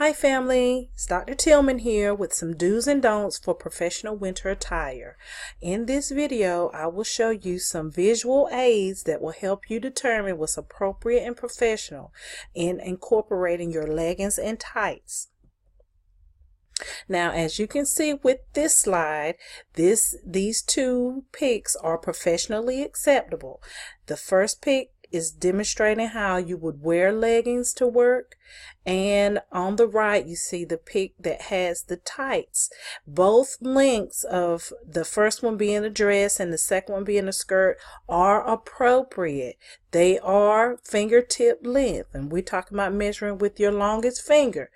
Hi family, it's Dr. Tillman here with some do's and don'ts for professional winter attire. In this video, I will show you some visual aids that will help you determine what's appropriate and professional in incorporating your leggings and tights. Now, as you can see with this slide, these two pics are professionally acceptable. The first pic is demonstrating how you would wear leggings to work, and on the right you see the pic that has the tights. Both lengths of the first one being a dress and the second one being a skirt are appropriate. They are fingertip length, and we're talking about measuring with your longest finger.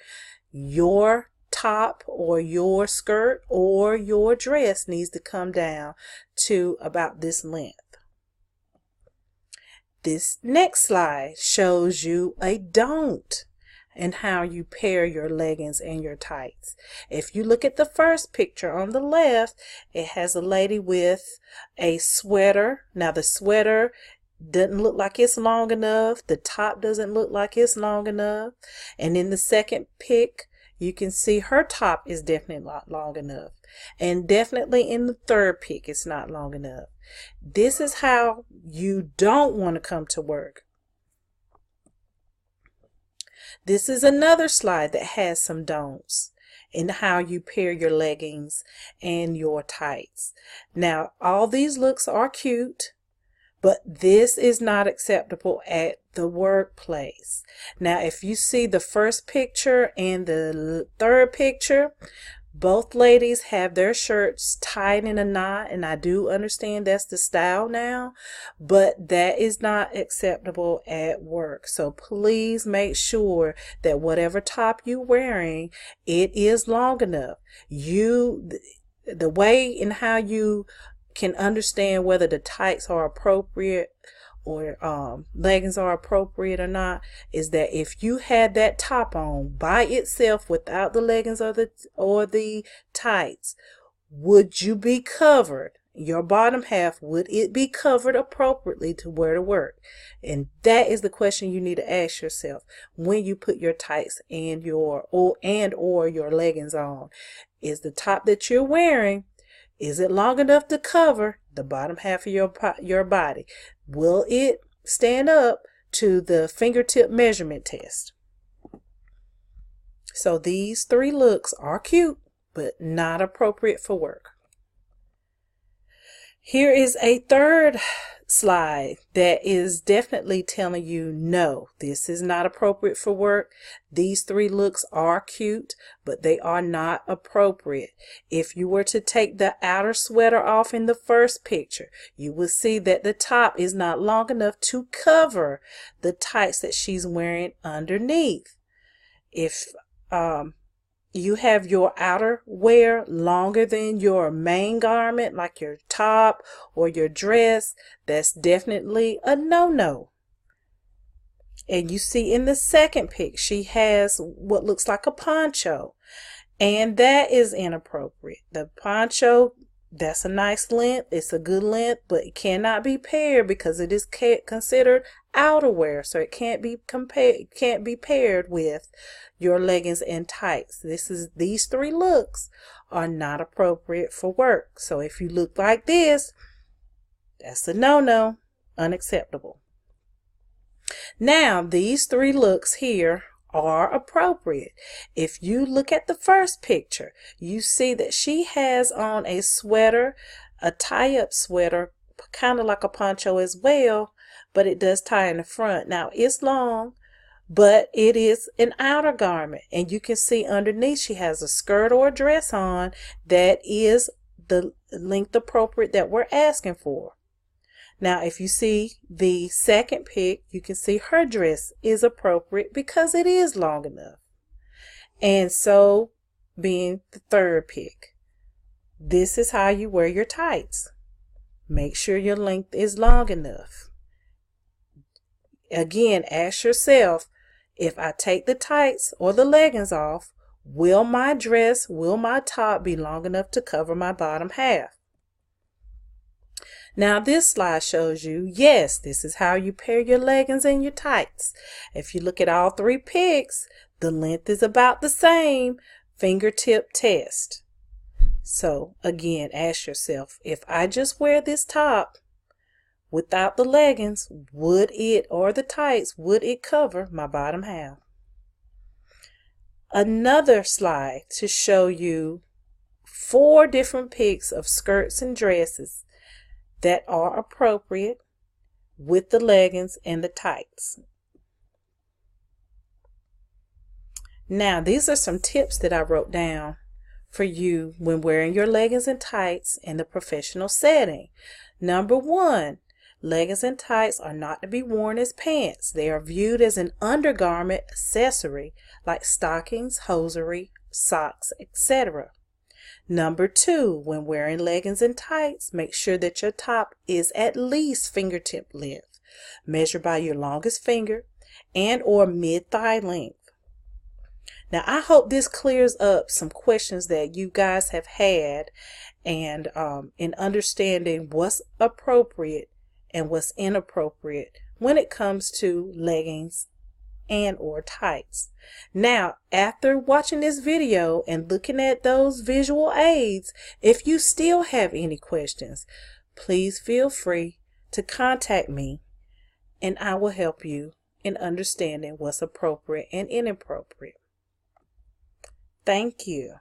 Your top or your skirt or your dress needs to come down to about this length. This next slide shows you a don't and how you pair your leggings and your tights. If you look at the first picture on the left, it has a lady with a sweater. Now the sweater doesn't look like it's long enough. The top doesn't look like it's long enough. And in the second pic, you can see her top is definitely not long enough. And definitely in the third pic, it's not long enough. This is how you don't want to come to work. This is another slide that has some don'ts in how you pair your leggings and your tights. Now, all these looks are cute, but this is not acceptable at the workplace. Now, if you see the first picture and the third picture, both ladies have their shirts tied in a knot, and I do understand that's the style now, but that is not acceptable at work. So please make sure that whatever top you're wearing, it is long enough. The way in how you can understand whether the tights are appropriate or leggings are appropriate or not is that if you had that top on by itself without the leggings or the tights, would you be covered? Your bottom half, would it be covered appropriately to wear to work? And that is the question you need to ask yourself when you put your tights and or your leggings on. Is the top that you're wearing, is it long enough to cover the bottom half of your body? Will it stand up to the fingertip measurement test? So these three looks are cute, but not appropriate for work. Here is a third slide that is definitely telling you no, this is not appropriate for work. These three looks are cute, but they are not appropriate. If you were to take the outer sweater off in the first picture, you will see that the top is not long enough to cover the tights that she's wearing underneath. If you have your outer wear longer than your main garment, like your top or your dress, that's definitely a no-no. And you see in the second pic, she has what looks like a poncho, and that is inappropriate. The poncho, that's a nice length, it's a good length, but it cannot be paired because it is considered outerwear, so it can't be paired with your leggings and tights. These three looks are not appropriate for work. So if you look like this, that's a no-no, unacceptable. Now, these three looks here are appropriate. If you look at the first picture, you see that she has on a sweater, a tie-up sweater, kind of like a poncho as well, but it does tie in the front. Now, it's long, but it is an outer garment, and you can see underneath she has a skirt or a dress on that is the length appropriate that we're asking for. Now, if you see the second pic, you can see her dress is appropriate because it is long enough. And so, being the third pic, this is how you wear your tights. Make sure your length is long enough. Again, ask yourself, if I take the tights or the leggings off, will my top be long enough to cover my bottom half? Now this slide shows you, yes, this is how you pair your leggings and your tights. If you look at all three pics, The length is about the same. Fingertip test. So again, ask yourself, if I just wear this top without the leggings, would it, or the tights, would it cover my bottom half? Another slide to show you 4 different pics of skirts and dresses that are appropriate with the leggings and the tights. Now, these are some tips that I wrote down for you when wearing your leggings and tights in the professional setting. Number 1, leggings and tights are not to be worn as pants. They are viewed as an undergarment accessory like stockings, hosiery, socks, etc. Number 2, when wearing leggings and tights, make sure that your top is at least fingertip length. Measure by your longest finger and or mid-thigh length. Now, I hope this clears up some questions that you guys have had, and in understanding what's appropriate and what's inappropriate when it comes to leggings and or tights. Now, after watching this video and looking at those visual aids, if you still have any questions, please feel free to contact me and I will help you in understanding what's appropriate and inappropriate. Thank you.